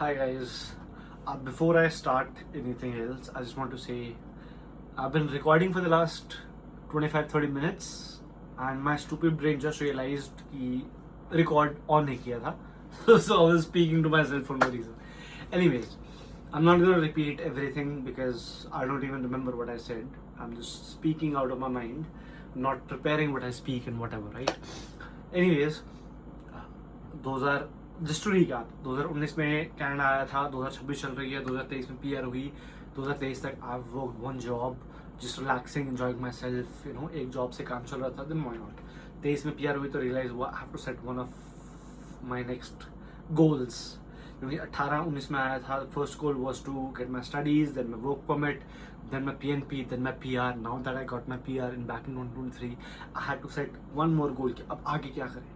Hi guys. Before I start anything else, I just want to say I've been recording for the last 25-30 minutes and my stupid brain just realized कि record on नहीं किया था. So I was speaking to myself for no reason. Anyways, I'm not gonna repeat everything because I don't even remember what I said. I'm just speaking out of my mind, not preparing what I speak and whatever, right? Anyways, those are just to recap 2019 में Canada आया था, 2026 चल रही है, 2023 में PR हुई, 2023 तक I work one job just relaxing enjoying my self, एक जॉब से काम चल रहा था, देन व्हाई नॉट. 23 में पीआर हुई तो रियलाइज हुआ I have to set one of my next goals. क्योंकि 18-19 में आया था, first goal was to get my studies, then my work permit, then my PNP, then my PR. Now that I got my PR in back in 2023, I had to set one more goal कि अब आगे क्या करें.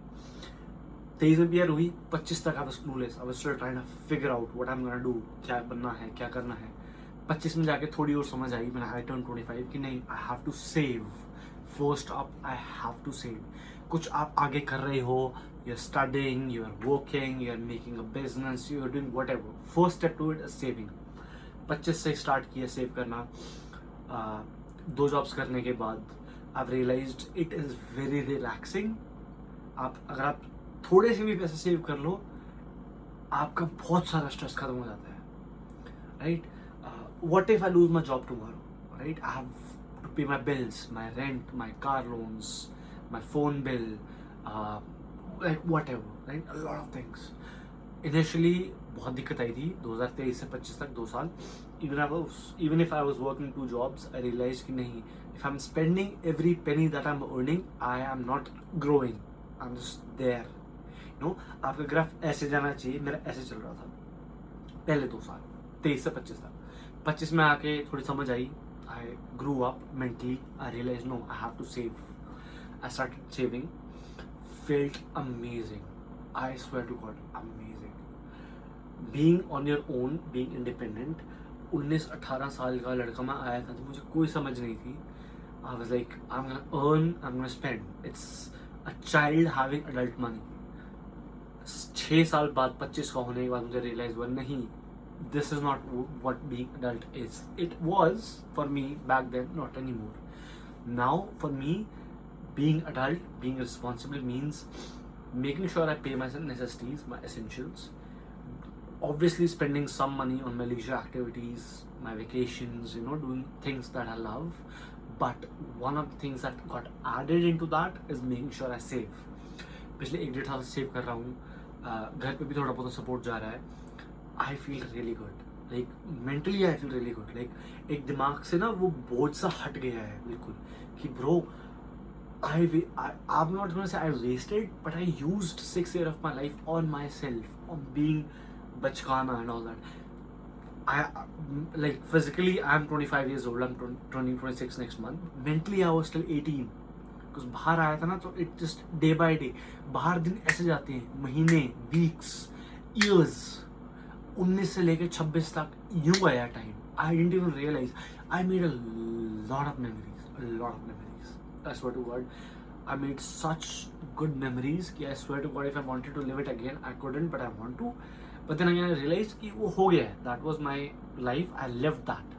23 में PR हुई, 25 तक I was clueless, I was still trying to figure out what I am gonna do, क्या बनना है, क्या करना है. 25 में जाके थोड़ी और समझ आई, मैंने आई टर्न 25 कि नहीं, I have to save. First up I have to save. कुछ आप आगे कर रहे हो, you are studying, you are working, you are making a business, you are doing whatever, first step to it is saving. 25 से start किया save करना. 2 jobs करने के बाद I realised it is very relaxing. अगर आप थोड़े से भी पैसे सेव कर लो, आपका बहुत सारा स्ट्रेस खत्म हो जाता है, right. What if I lose my job tomorrow, right. I have to pay my bills, my rent, my car loans, my phone bill, like whatever, right. A lot of things. Initially बहुत दिक्कत आई थी 2023 से 25 तक, 2 साल. Even if I was working 2 jobs, I realise कि नहीं, if I am spending every penny that I am earning, I am not growing, I am just there. आपका graph ऐसे जाना चाहिए, मेरा ऐसे चल रहा था पहले 2 साल, 23 से 25 तक. 25 में आके थोड़ी समझ आई, I grew up mentally, I realise no I have to save. I started saving, felt amazing, I swear to God amazing. Being on your own, being independent. 19-18 साल का लड़का मैं आया था तो मुझे कोई समझ नहीं थी. I was like I am gonna earn, I am gonna spend. It's a child having adult money. 6 साल बाद, 25 का होने के बाद मुझे रियलाइज हुआ, नहीं, this is not what being adult is. It was for me back then, not any more. Now for me being adult, being responsible means making sure I pay my necessities, my essentials. Obviously spending some money on my leisure activities, my vacations, doing things that I love. But one of the things that got added into that is making sure I save. पिछले 1-1.5 साल से save कर रहा हूँ. घर पे भी थोड़ा बहुत सपोर्ट जा रहा है. I feel really good, like mentally I feel really good. Like एक दिमाग से ना वो बोझ सा हट गया है बिल्कुल कि bro, I'm not gonna say I wasted, but I used 6 years of my life on myself, on being bachkana and all that. Like physically I'm 25 years old, I'm turning 26 next month. Mentally I was still 18. Because बाहर आया था ना, तो it just day by day, बाहर दिन ऐसे जाते हैं, महीने, weeks, years. 19 से लेके 26 तक यूं गया time. I didn't even realize. I made a lot of memories. I swear to God, I made such good memories कि I swear to God, if I wanted to live it again, I couldn't, but I want to. But then again I realized कि वो हो गया है. That was my life. I lived that.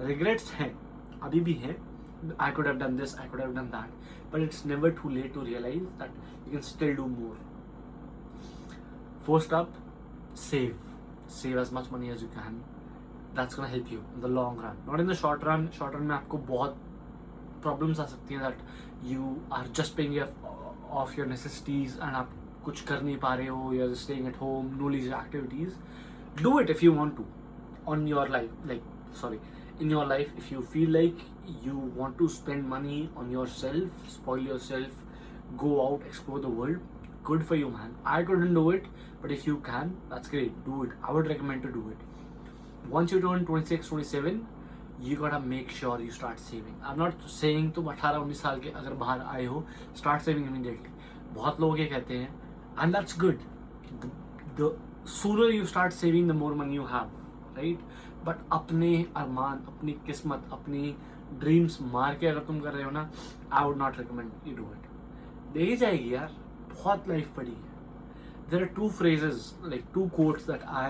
Regrets हैं, अभी भी हैं. I could have done this, I could have done that. But it's never too late to realize that you can still do more. First up, save. Save as much money as you can. That's gonna help you in the long run. Not in the short run. Short run में आपको बहुत problems आ सकती हैं that you are just paying off your necessities and आप कुछ कर नहीं पा रहे हो, you're just staying at home, no leisure activities. Do it if you want to. On your life, in your life, if you feel like you want to spend money on yourself, spoil yourself, go out, explore the world, good for you, man. I couldn't do it, but if you can, that's great, do it. I would recommend to do it. Once you turn 26, 27, you gotta make sure you start saving. I'm not saying तुम 18-19 साल के अगर बाहर आए हो, start saving immediately. बहुत लोग ये कहते हैं, and that's good. The sooner you start saving, the more money you have, right? But अपने अरमान, अपनी किस्मत, अपनी ड्रीम्स मार के अगर तुम कर रहे हो ना, I would not recommend you do it. देखी जाएगी यार, बहुत लाइफ पड़ी है. There are 2 phrases, like 2 quotes that I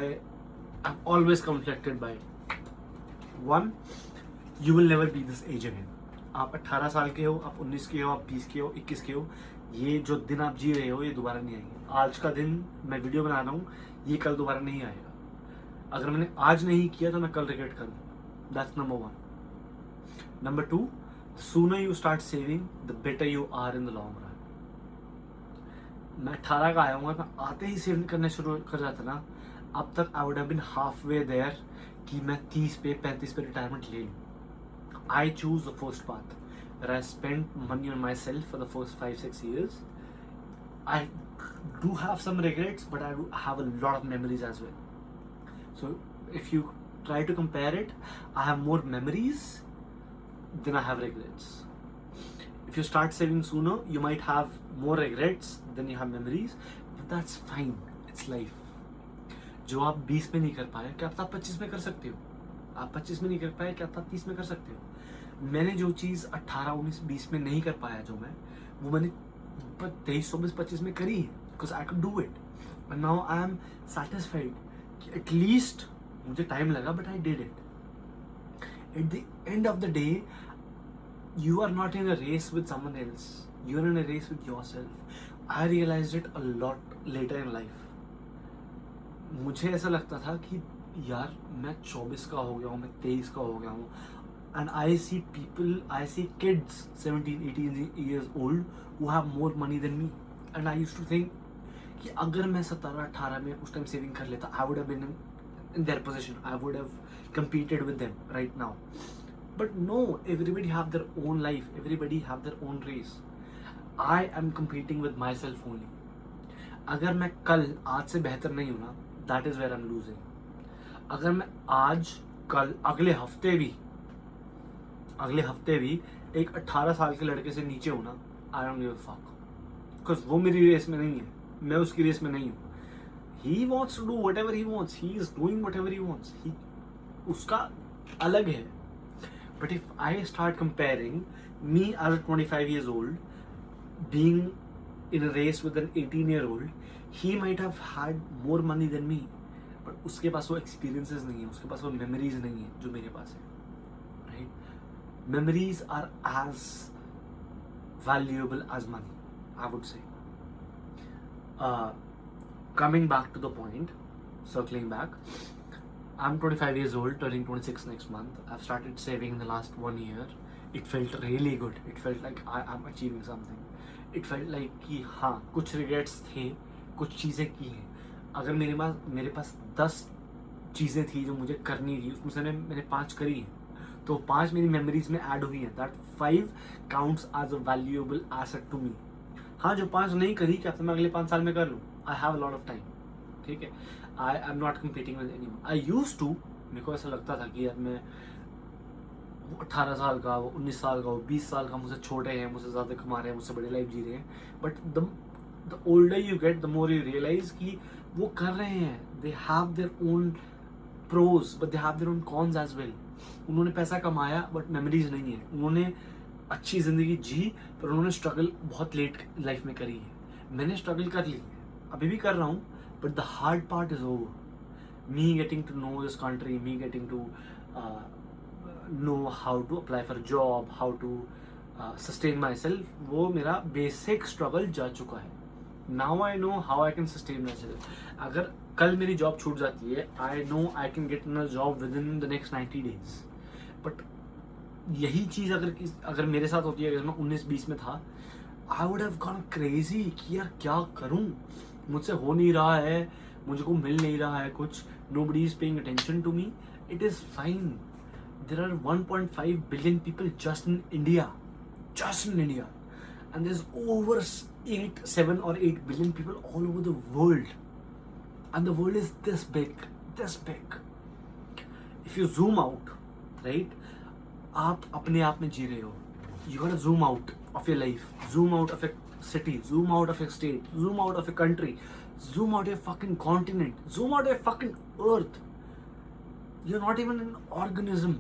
I'm always conflicted by one, you will never be this age again. आप 18 साल के हो, आप 19 के हो, आप 20 के हो, 21 के हो, ये जो दिन आप जी रहे हो ये दोबारा नहीं आएंगे. आज का दिन मैं वीडियो बना रहा हूँ, ये कल दोबारा नहीं आएगा. अगर मैंने आज नहीं किया तो मैं कल रिग्रेट करूँ. That's number one. Number two, the sooner you start saving, the better you are in the long run. मैं 18 का आया हूँ, मैं आते ही सेव करने शुरू कर जाता ना, अब तक I would have been half way there कि मैं 30 पे 35 पे रिटायरमेंट ले लूँ. I choose the first path where I spent money on myself for the first 5-6 years. I do have some regrets, but I do have a lot of memories as well. So if you try to compare it, I have more memories than I have regrets. If you start saving sooner, you might have more regrets than you have memories, but that's fine. It's life. जो आप 20 में नहीं कर पाए, क्या आप 25 में कर सकते हो? आप 25 में नहीं कर पाए, क्या आप 30 में कर सकते हो? मैंने जो चीज़ 18, 19, 20 में नहीं कर पाया, जो वो मैंने 23, 24, 25 में करी है, because I could do it. And now I am satisfied कि at least मुझे टाइम लगा, but I did it. At the end of the day, you are not in a race with someone else. You are in a race with yourself. I realized it a lot later in life. मुझे ऐसा लगता था कि यार मैं 24 का हो गया हूँ, मैं 23 का हो गया हूँ, and I see people, I see kids 17, 18 years old who have more money than me, and I used to think कि अगर मैं 17, 18 में उस टाइम सेविंग कर लेता, I would have been in their position, I would have competed with them right now. But no, everybody have their own life, everybody have their own race. I am competing with myself only. अगर मैं कल आज से बेहतर नहीं हूँ ना, that is where I'm losing. अगर मैं आज कल अगले हफ्ते भी एक 18 साल के लड़के से नीचे हूँ ना, I don't give a fuck. Because वो मेरी रेस में नहीं है, मैं उसकी रेस में नहीं हूँ. He wants to do whatever he wants. He is doing whatever he wants. उसका अलग है. But if I start comparing me as a 25 years old being in a race with an 18-year-old, he might have had more money than me. But उसके पास वो experiences नहीं है, उसके पास वो memories नहीं है जो मेरे पास है. Right? Memories are as valuable as money, I would say. Coming back to the point, circling back, I'm 25 years old, turning 26 next month. I've started saving in the last 1 year. It felt really good. It felt like I'm achieving something. It felt like कि हाँ, कुछ regrets थे, कुछ चीज़ें की हैं. अगर मेरे पास 10 चीज़ें थी जो मुझे करनी थी, उसमें से मैंने 5 करी हैं, तो 5 मेरी मेमोरीज में ऐड हुई हैं. That 5 counts as a valuable asset to me. हाँ, जो 5 नहीं करी, क्या मैं अगले 5 साल में कर लूँ? I have a lot of time. ठीक है, I am not competing with anyone. I used to, मेरे को ऐसा लगता था कि यार मैं 18 साल का, वो 19 साल का, वो 20 साल का, मुझसे छोटे हैं, मुझसे ज़्यादा कमा रहे हैं, मुझसे बड़ी लाइफ जी रहे हैं. But the older you get, the more you realise कि वो कर रहे हैं. They have their own pros, but they have their own cons as well. उन्होंने पैसा कमाया बट मेमोरीज नहीं है. उन्होंने अच्छी ज़िंदगी जी, पर उन्होंने स्ट्रगल बहुत लेट लाइफ में करी है. मैंने स्ट्रगल कर ली है, अभी भी कर रहा हूँ, but the hard part is over. Me getting to know this country, me getting to know how to apply for job, how to sustain myself, वो मेरा बेसिक स्ट्रगल जा चुका है. Now I know how I can sustain myself. अगर कल मेरी job छूट जाती है, I know I can get a job within the next 90 days. But यही चीज़ अगर मेरे साथ होती है, अगर मैं 19-20 में था, आई वुड हैव गॉन क्रेजी कि यार क्या करूं, मुझसे हो नहीं रहा है, मुझको मिल नहीं रहा है कुछ, nobody is paying attention to me. It is fine. There are 1.5 billion people just in India, and there's over 7 or 8 billion people all over the world, and the world is this big. If you zoom out, right, आप अपने आप में जी रहे हो. You gotta zoom out of your life, zoom out of a city, zoom out of a state, zoom out of a country, zoom out of a fucking continent, zoom out of a fucking earth. You're not even an organism.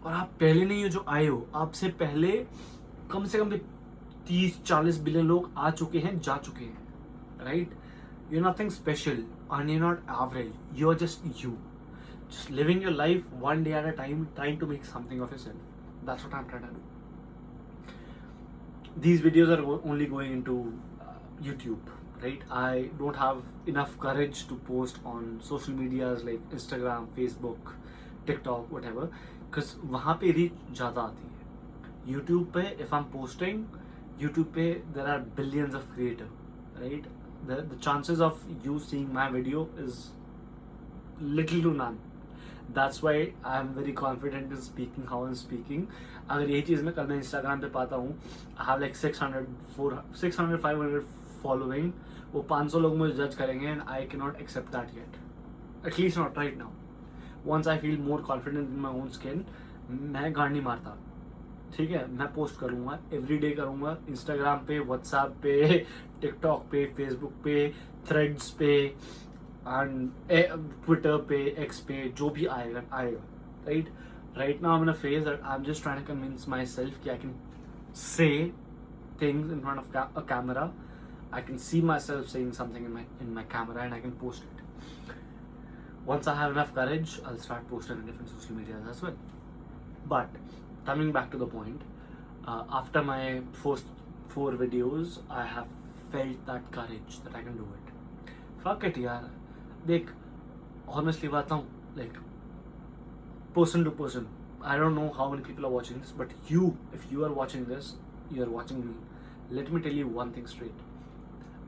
और आप पहले नहीं हो जो आए हो, आपसे पहले कम से कम 30-40 बिलियन लोग आ चुके हैं, जा चुके हैं, right? You're nothing special and you're not average. You're just you. Just living your life one day at a time, trying to make something of yourself. That's what I'm trying to do. These videos are only going into YouTube, right? I don't have enough courage to post on social medias like Instagram, Facebook, TikTok, whatever, because वहाँ पे reach ज़्यादा आती है. YouTube पे if I'm posting, YouTube पे there are billions of creators, right? The chances of you seeing my video is little to none. That's why I'm very confident in speaking how I'm speaking. अगर यही चीज़ मैं कल मैं Instagram पे पाता हूँ, I have like 600 500 following, वो 500 लोग मुझे जज करेंगे and I cannot accept that yet. At least not right now. Once I feel more confident in my own skin, मैं गांड नहीं मारता. ठीक है, मैं पोस्ट करूँगा, एवरीडे करूँगा, इंस्टाग्राम पे, व्हाट्सएप पे, टिकटॉक पे, फेसबुक पे, थ्रेड्स पे एंड ट्विटर पे, एक्स पे, जो भी आएगा आएगा, right? Right now I am in a phase that I am just trying to convince myself कि I can say things in front of a camera. I can see myself saying something in my camera and I can post it. Once I have enough courage, I'll start posting on different social medias as well. But coming back to the point, after my first 4 videos, I have felt that courage that I can do it. Fuck it, yaar. Like, honestly, like, person to person, I don't know how many people are watching this, but if you are watching this, you are watching me. Let me tell you one thing straight.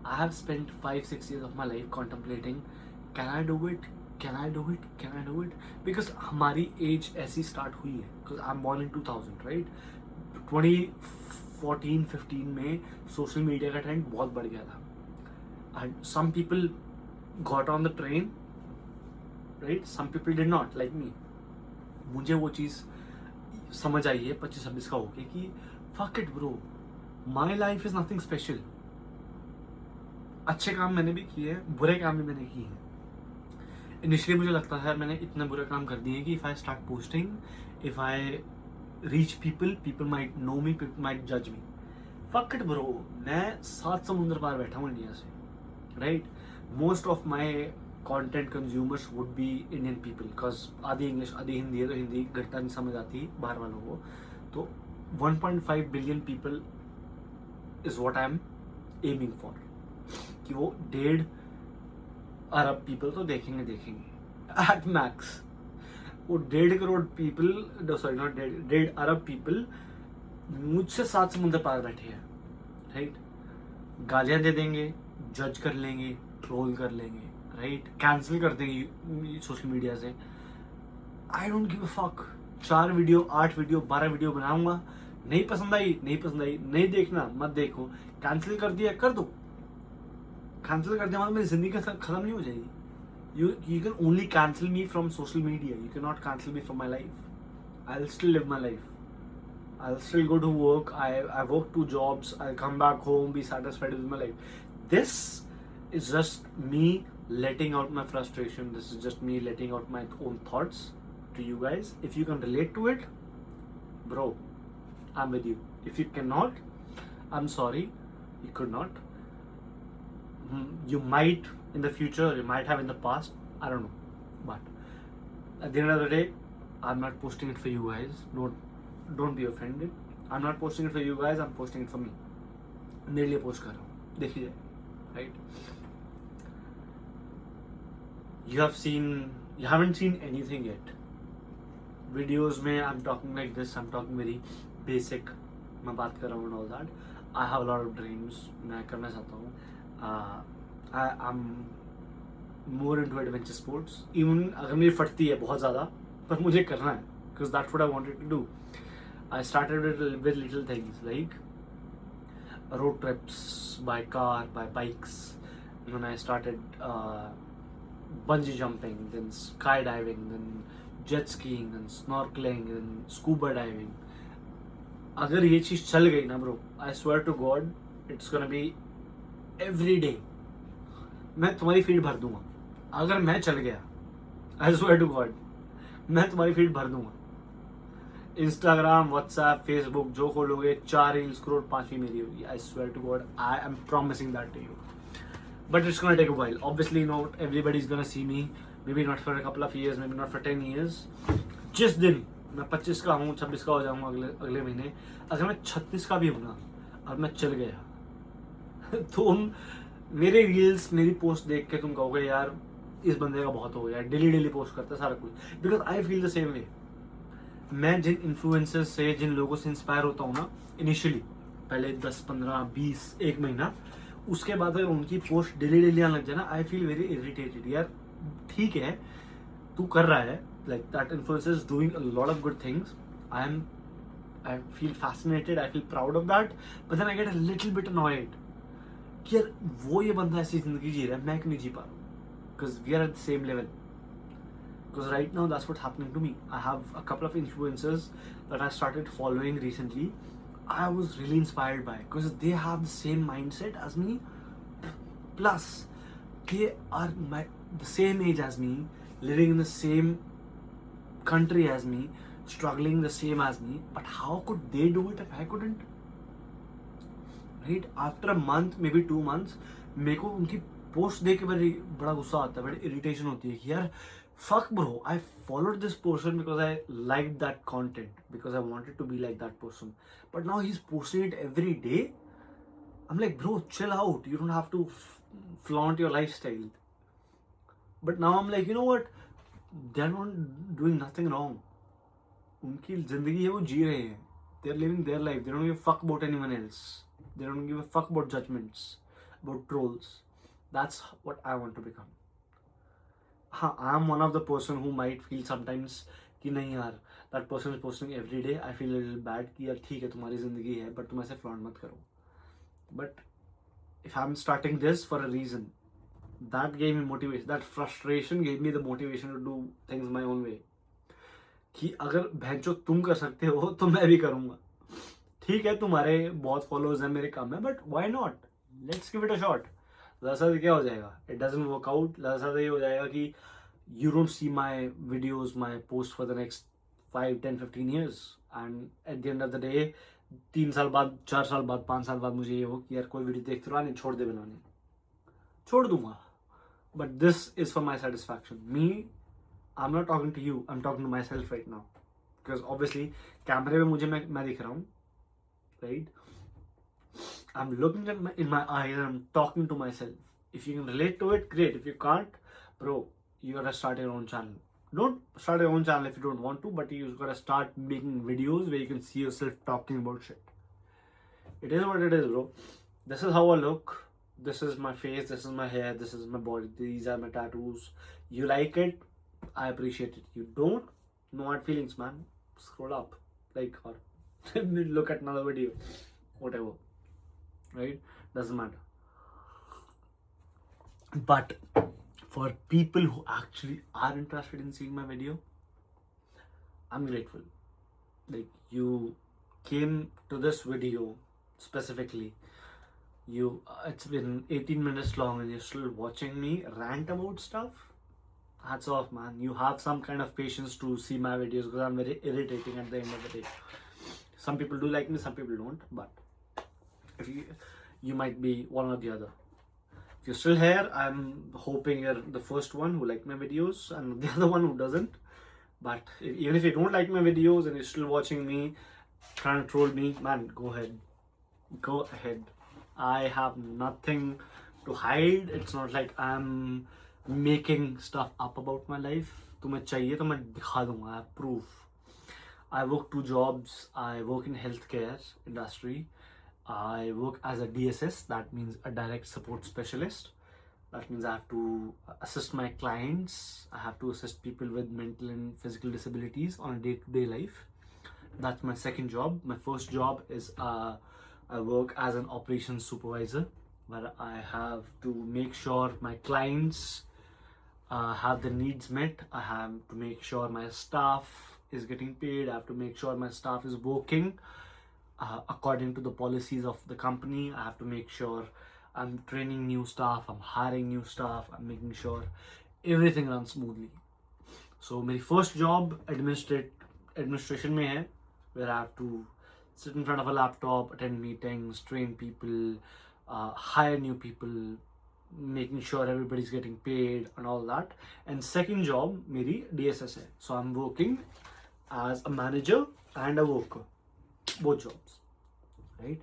I have spent 5-6 years of my life contemplating, can I do it? Can I do it? Can I do it? Because हमारी as ऐसी start हुई है. Because I'm born in 2000, right? 2014-15 में social media का trend बहुत बढ़ गया था. And some people got on the train, right? Some people did not, like me. मुझे वो चीज़ समझ आई है 25-26 का होके कि fuck it bro, my life is nothing special. अच्छे काम मैंने भी किए हैं, बुरे काम भी मैंने किए हैं. इनिशियली मुझे लगता था मैंने इतने बुरे काम कर दिए कि if I start posting, if I reach people might know me, people might जज मी. फक इट ब्रो, मैं 7 समुंदर पार बैठा हूँ इंडिया से, right? Most of my content consumers would be Indian people, because आधी इंग्लिश आधी हिंदी है, तो हिंदी घटता नहीं समझ आती बाहर वालों को. तो 1.5 billion people is what I am aiming for. कि वो 1.5 अरब पीपल तो देखेंगे एट मैक्स. वो 1.5 crore people, sorry not 1.5 Arab people मुझसे 7 समुंदर पार बैठे हैं, राइट? गालियां दे देंगे, जज कर लेंगे, ट्रोल कर लेंगे, राइट? कैंसिल कर देंगे सोशल मीडिया से. I don't give a fuck. 4 video, 8 video, 12 video बनाऊंगा, नहीं पसंद आई, नहीं देखना, मत देखो. कैंसिल कर दिया, कर दो. कैंसिल कर दिया मतलब मेरी जिंदगी खत्म नहीं हो जाएगी. You can only cancel me from social media. You cannot cancel me from my life. I'll still live my life. I'll still go to work. I work 2 jobs. I'll come back home, be satisfied with my life. This is just me letting out my frustration. This is just me letting out my own thoughts to you guys. If you can relate to it, bro, I'm with you. If you cannot, I'm sorry, you could not. You might in the future, you might have in the past, I don't know. But at the end of the day, I'm not posting it for you guys. Don't be offended. I'm not posting it for you guys, I'm posting it for me. मेरे लिए post कर रहा हूँ, देखिए, right? You haven't seen anything yet. Videos में I'm talking like this, I'm talking very basic, मैं बात कर रहा हूँ and all that. I have a lot of dreams, मैं करना चाहता हूँ. I'm more into adventure sports. Even अगर मेरी फटती है बहुत ज़्यादा, पर मुझे करना है, because that's what I wanted to do. I started with little things like road trips by car, by bikes. And then I started bungee jumping, then skydiving, then jet skiing, then snorkeling, then scuba diving. अगर ये चीज़ चल गई ना bro, I swear to God, it's gonna be every day. मैं तुम्हारी feed भर दूंगा. अगर मैं चल गया, I swear to God, मैं तुम्हारी फीड भर दूंगा. इंस्टाग्राम, व्हाट्सएप, फेसबुक जो खोलोगे 4 रील्स करोड़ 5वीं मेरी होगी. I swear to God, I am promising that to you. but it's gonna take a while. Obviously, not everybody's gonna see me. Maybe not for a couple of years, maybe not for 10 years. जिस दिन मैं 25 का हूँ, 26 का हो जाऊँगा अगले महीने, अगर मैं 36 का भी हूँ ना और मैं चल गया तुम मेरे रील्स, मेरी पोस्ट देख के तुम कहोगे यार इस बंदे का बहुत हो गया, डेली पोस्ट करता है सारा कुछ, because I feel the same way. मैं जिन इन्फ्लुएंसर्स से, जिन लोगों से इंस्पायर होता हूँ ना इनिशियली, पहले 10, 15, 20 एक महीना, उसके बाद अगर उनकी पोस्ट डेली आने लग जाए ना, आई फील वेरी इरिटेटेड. यार ठीक है तू कर रहा है, like that influencer is doing a lot of good things, I feel fascinated, I feel proud of that, but then I get a little bit annoyed कि यार वो ये बंदा ऐसी जिंदगी जी रहा है, मैं क्यों नहीं जी पा रहा हूँ, because we are at the same level. Because right now that's what's happening to me. I have a couple of influencers that I started following recently. I was really inspired by because they have the same mindset as me. Plus, they are the same age as me, living in the same country as me, struggling the same as me. But how could they do it if I couldn't? Right? After a month, maybe 2 months, मेरे को उनकी post देख के बड़ा गुस्सा आता है, बड़ी इरिटेशन होती है कि यार fuck bro, I followed this person because I liked that content, because I wanted to be like that person, but now he's posting it every day. I'm like, bro, chill out, you don't have to flaunt your lifestyle. But now I'm like, you know what, they're not doing nothing wrong. उनकी जिंदगी है, वो जी रहे हैं, they're living their life, they don't give a fuck about anyone else, they don't give a fuck about judgments, about trolls. That's what I want to become. हाँ, I am one of the person who might feel sometimes कि नहीं यार that person is posting every day, I feel little bad कि यार ठीक है तुम्हारी जिंदगी है बट तुम ऐसे फ्लॉन्ट मत करो. But if I am starting this for a reason, that gave me motivation, that frustration gave me the motivation to do things my own way. कि अगर भैंचो तुम कर सकते हो तो मैं भी करूँगा. ठीक है तुम्हारे बहुत फॉलोअर्स हैं, मेरे कम है, but why not, let's give it a shot. ज़्यादा क्या हो जाएगा, इट डजंट वर्क आउट, ज़्यादा ये हो जाएगा कि you don't see my videos, my posts for the next 5, 10, 15 years, and at the end of the day 3 साल बाद, 4 साल बाद, 5 साल बाद मुझे ये हो कि यार कोई वीडियो देखते रहा नहीं, छोड़ दे बनाने, छोड़ दूंगा. But this is for my satisfaction. Me, I am not talking to you, I am talking to myself right now, because obviously कैमरे में मुझे मैं दिख रहा हूँ, right. I am looking in my eyes, I am talking to myself. If you can relate to it, great. If you can't, bro, you gotta start your own channel. Don't start your own channel if you don't want to, but you gotta start making videos where you can see yourself talking about shit. It is what it is, bro. This is how I look. This is my face. This is my hair. This is my body. These are my tattoos. You like it, I appreciate it. You don't, no hard feelings, man. Scroll up, like, or look at another video, whatever. Right? Doesn't matter. But for people who actually are interested in seeing my video, I'm grateful. Like, you came to this video specifically. It's been 18 minutes long and you're still watching me rant about stuff. Hats off, man. You have some kind of patience to see my videos because I'm very irritating at the end of the day. Some people do like me, some people don't. But if you might be one or the other. If you're still here, I'm hoping you're the first one who liked my videos and the other one who doesn't. But even if you don't like my videos and you're still watching me, trying to troll me, man, go ahead. Go ahead. I have nothing to hide. It's not like I'm making stuff up about my life. तुम्हें चाहिए तो मैं दिखा दूंगा. I have proof. I work 2 jobs. I work in healthcare industry. I work as a DSS, that means a direct support specialist. That means I have to assist my clients. I have to assist people with mental and physical disabilities on a day-to-day life. That's my second job. My first job is I work as an operations supervisor, where I have to make sure my clients have their needs met. I have to make sure my staff is getting paid. I have to make sure my staff is working according to the policies of the company. I have to make sure I'm training new staff, I'm hiring new staff, I'm making sure everything runs smoothly. So my first job administration में है, where I have to sit in front of a laptop, attend meetings, train people, hire new people, making sure everybody's getting paid and all that. And second job मेरी DSS है, so I'm working as a manager and a worker, both jobs, right?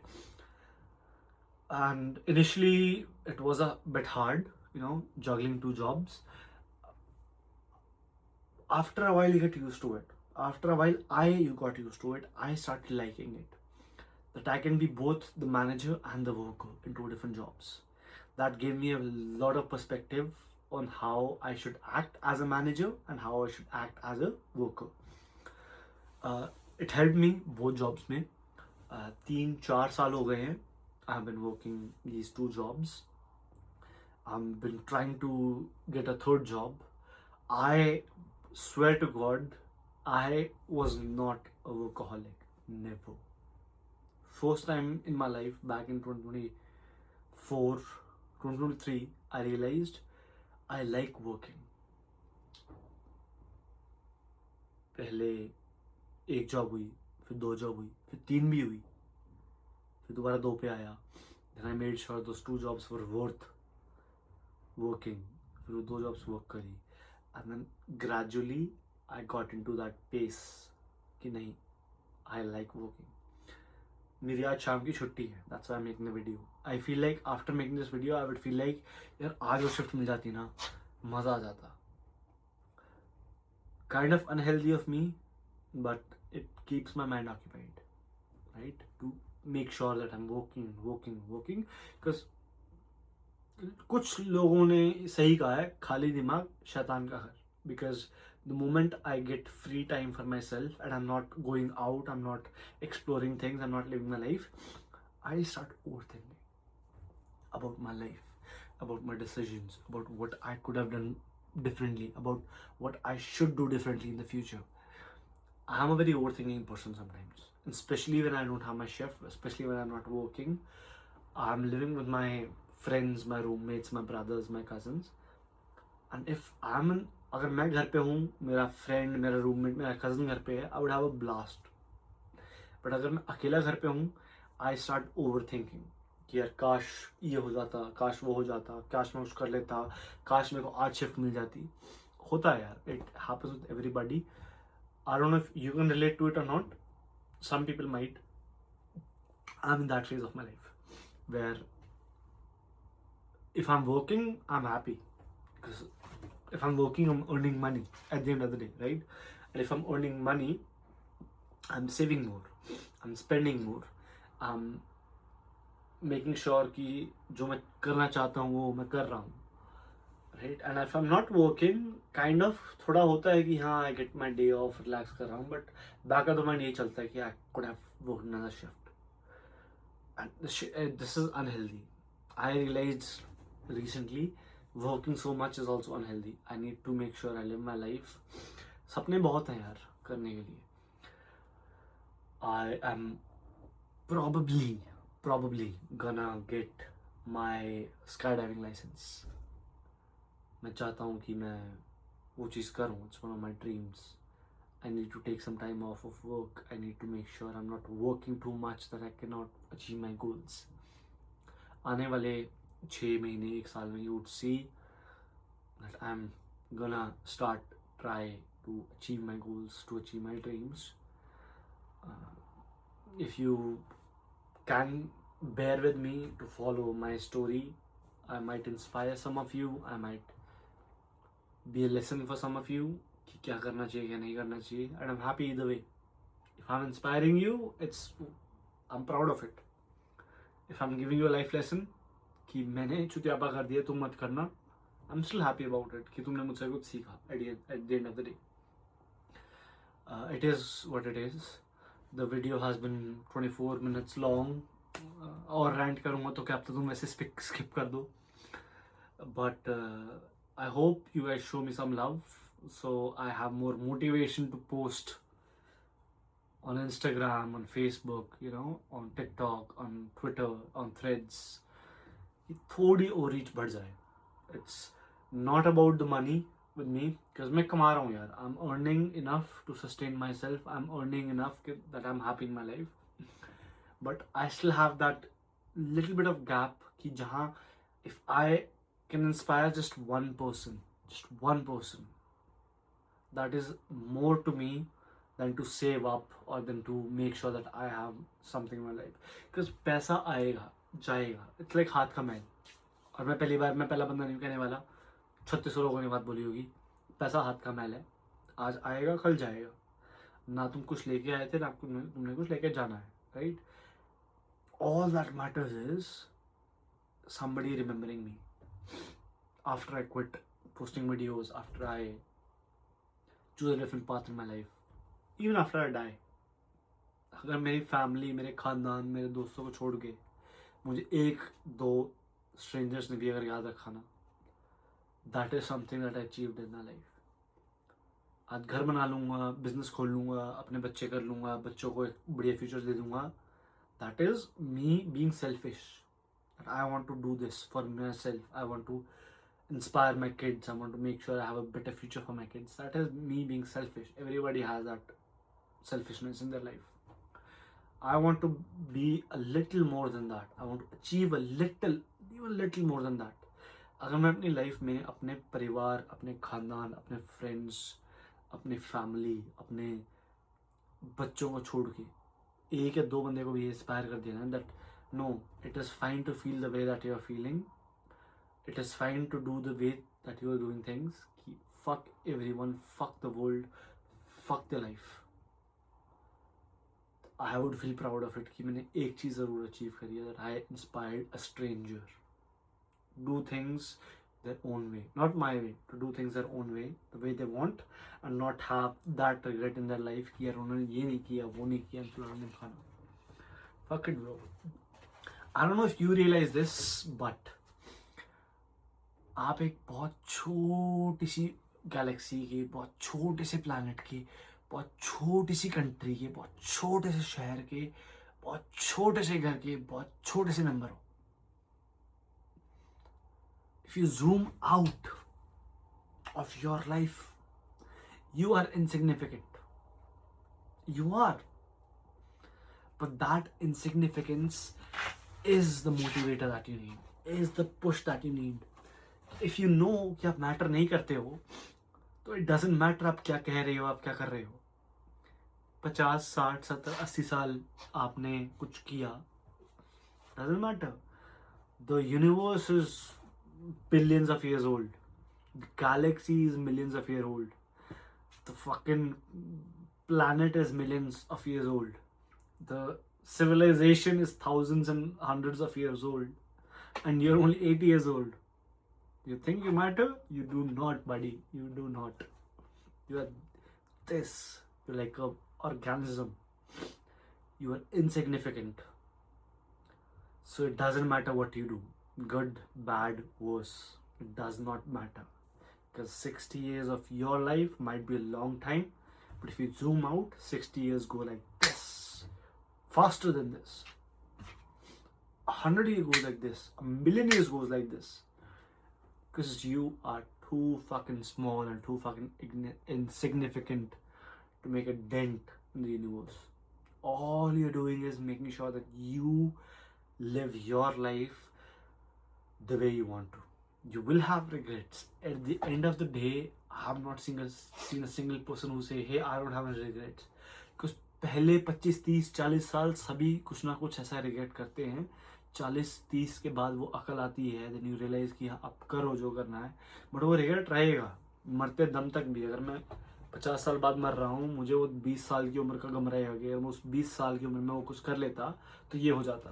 And initially it was a bit hard, juggling two jobs. After a while you get used to it. After a while I got used to it. I started liking it, that I can be both the manager and the worker in two different jobs. That gave me a lot of perspective on how I should act as a manager and how I should act as a worker. It helped me both jobs में. 3-4 साल हो गए हैं. I've been working these two jobs. I've been trying to get a third job. I swear to God, I was not a workaholic. Never. First time in my life, back in 2024, 2023, I realized I like working. पहले एक job हुई, फिर 2 job हुई, फिर 3 भी हुई, फिर दोबारा 2 पे आया. Then I made sure those 2 jobs were worth working. फिर वो 2 jobs work करी. And then gradually I got into that pace कि नहीं, I like working. मेरी आज शाम की छुट्टी है. That's why I'm making the video. I feel like after making this video, I would feel like यार आज वो शिफ्ट मिल जाती ना, मज़ा आ जाता. Kind of unhealthy of me, but it keeps my mind occupied, right? To make sure that I'm working. Because कुछ लोगों ने सही कहा है, खाली दिमाग शैतान का घर. Because the moment I get free time for myself and I'm not going out, I'm not exploring things, I'm not living my life, I start overthinking about my life, about my decisions, about what I could have done differently, about what I should do differently in the future. I'm a very overthinking person sometimes, especially when I don't have my shift, especially when I'm not working. I'm living with my friends, my roommates, my brothers, my cousins. And if अगर मैं घर पे हूँ, मेरा friend, मेरा roommate, मेरा cousin घर पे है, I would have a blast. But अगर मैं अकेला घर पे हूँ, I start overthinking कि यार काश ये हो जाता, काश वो हो जाता, काश मैं कुछ कर लेता, काश मेरे को आज शिफ्ट मिल जाती. होता है यार, it happens with everybody. I don't know if you can relate to it or not. Some people might. I'm in that phase of my life where if I'm working, I'm happy. Because if I'm working, I'm earning money at the end of the day, right? And if I'm earning money, I'm saving more, I'm spending more, I'm making sure कि जो मैं करना चाहता हूँ वो मैं कर रहा हूँ, right? And if I'm not working, kind of थोड़ा होता है कि हाँ I get my day off, relax कर रहा हूँ, but back of the mind ये चलता है कि I could have worked another shift. And this is unhealthy. I realized recently working so much is also unhealthy. I need to make sure I live my life. सपने बहुत हैं यार करने के लिए. I am probably gonna get my skydiving license. मैं चाहता हूँ कि मैं वो चीज़ करूँ. It's one of my dreams. I need to take some time off of work. I need to make sure I'm not working too much that I cannot achieve my goals. आने वाले 6 महीने 1 साल में you would see that I'm gonna try to achieve my goals, to achieve my dreams. If you can bear with me to follow my story, I might inspire some of you, I might be a lesson for some of you कि क्या करना चाहिए क्या नहीं करना चाहिए, and I'm happy either way. If I'm inspiring you, I'm proud of it. If I'm giving you a life lesson कि मैंने चुतियापा कर दिया तुम मत करना, I'm still happy about it कि तुमने मुझसे कुछ सीखा at the end of the day. It is what it is. The video has been 24 minutes long. और rant करूँगा तो क्या पता तुम वैसे skip कर दो. But I hope you guys show me some love so I have more motivation to post on Instagram, on Facebook, on TikTok, on Twitter, on Threads. थोड़ी और reach बढ़ जाए. It's not about the money with me because मैं कमा रहा हूँ यार. I'm earning enough to sustain myself. I'm earning enough that I'm happy in my life. But I still have that little bit of gap कि जहाँ if I can inspire just one person, that is more to me than to save up or than to make sure that I have something in my life. Because पैसा आएगा जाएगा, it's like हाथ का मैल. और मैं पहला बंदा नहीं कहने वाला, 3600 लोगों ने बात बोली होगी, पैसा हाथ का मैल है, आज आएगा कल जाएगा. ना तुम कुछ लेके आए थे ना तुमने कुछ लेके जाना है, right? All that matters is somebody remembering me after I quit posting videos, after I choose a different path in my life, even after I die. अगर मेरी फैमिली, मेरे खानदान, मेरे दोस्तों को छोड़ के मुझे एक दो स्ट्रेंजर्स ने भी अगर याद रखा ना, that is something that I achieved in my life. आज घर बना लूँगा, बिजनेस खोल लूँगा, अपने बच्चे कर लूँगा, बच्चों को एक बढ़िया फ्यूचर दे दूँगा. That is me being selfish. I want to do this for myself. I want to inspire my kids. I want to make sure I have a better future for my kids. That is me being selfish. Everybody has that selfishness in their life. I want to be a little more than that. I want to achieve even little more than that. अगर मैं अपनी life में अपने परिवार, अपने खानदान, अपने friends, अपने फैमिली, अपने बच्चों को छोड़ के एक या दो बंदे को भी इंस्पायर कर दिया ना, that no, it is fine to feel the way that you are feeling. It is fine to do the way that you are doing things. Fuck everyone, fuck the world, fuck their life. I would feel proud of it कि मैंने एक चीज़ ज़रूर achieve करी है, that I inspired a stranger do things their own way, not my way, to do things their own way, the way they want, and not have that regret in their life कि यार उन्होंने ये नहीं किया, वो नहीं किया, फलाना खाना. Fuck it, bro. I don't know if you realize this, but आप एक बहुत छोटी सी गैलेक्सी के, बहुत छोटे से प्लैनेट के, बहुत छोटी सी कंट्री के, बहुत छोटे से शहर के, बहुत छोटे से घर के, बहुत छोटे से मेंबर हो. If you zoom out of your life, you are insignificant. You are. But that insignificance is the motivator that you need, is the push that you need. If you know कि आप matter नहीं करते हो, तो it doesn't matter आप क्या कह रहे हो, आप क्या कर रहे हो. 50, 60, 70, 80 साल आपने कुछ किया, doesn't matter. The universe is billions of years old. The Galaxy is millions of year old. The fucking planet is millions of years old. The civilization is thousands and hundreds of years old, and you're only 80 years old. You think you matter? You do not, buddy. You do not. You are this. You're like a organism. You are insignificant. So it doesn't matter what you do. Good, bad, worse. It does not matter. Because 60 years of your life might be a long time. But if you zoom out, 60 years go like this. Faster than this. 100 years goes like this. A million years goes like this. Because you are too fucking small and too fucking insignificant to make a dent in the universe. All you're doing is making sure that you live your life the way you want to. You will have regrets. At the end of the day, I have not seen a single person who say, hey, I don't have any regrets. Because पहले 25, 30, 40 साल सभी कुछ ना कुछ ऐसा regret करते हैं. 40-30 के बाद वो अकल आती है, देन यू रियलाइज कि हाँ अब करो जो करना है. बट वो रिग्रेट रहेगा मरते दम तक भी. अगर मैं 50 साल बाद मर रहा हूँ, मुझे वो 20 साल की उम्र का गम रहेगा कि अगर मैं उस 20 साल की उम्र में वो कुछ कर लेता तो ये हो जाता.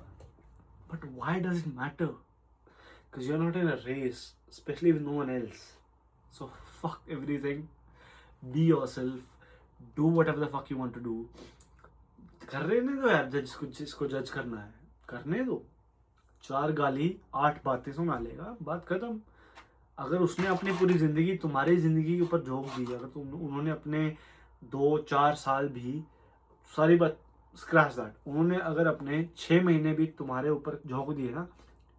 But why does it matter? Because you are not in a race, specially with no one else. So fuck everything, be yourself, do whatever the fuck you want to do. करने दो यार, जिसको जज करना है करने दो. 4 गाली 8 बातें सुना लेगा, बात खत्म. अगर उसने अपनी पूरी ज़िंदगी तुम्हारी ज़िंदगी के ऊपर झोंक दी, अगर उन्होंने अपने 2-4 साल भी, सारी बात स्क्रैच दैट, उन्होंने अगर अपने 6 महीने भी तुम्हारे ऊपर झोंक दिए ना,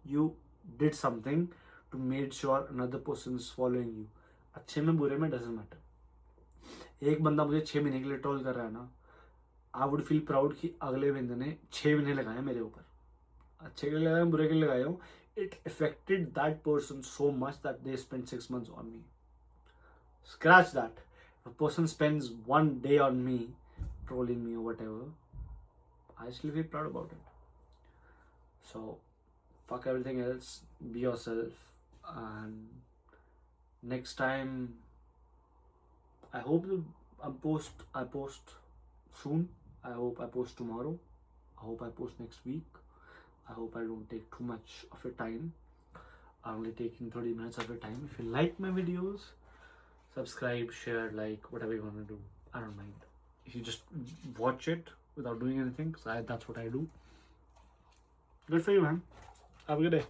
you did something to made sure another person is following you. अच्छे में बुरे में डजेंट मैटर. एक बंदा मुझे 6 महीने के लिए ट्रोल कर रहा है ना, आई वुड फील प्राउड कि अगले बंदे ने 6 महीने लगाए मेरे ऊपर. अच्छे के लिए लगाए, बुरे के लिए लगाए हो, it affected that person so much that they spent 6 months on me. Scratch that. If a person spends one day on me, trolling me or whatever, I still feel proud about it. So, fuck everything else, be yourself, and next time, I hope I post soon. I hope I post tomorrow. I hope I post next week. I hope I don't take too much of your time. I'm only taking 30 minutes of your time. If you like my videos, subscribe, share, like, whatever you want to do. I don't mind. If you just watch it without doing anything, because that's what I do. Good for you, man. Have a good day.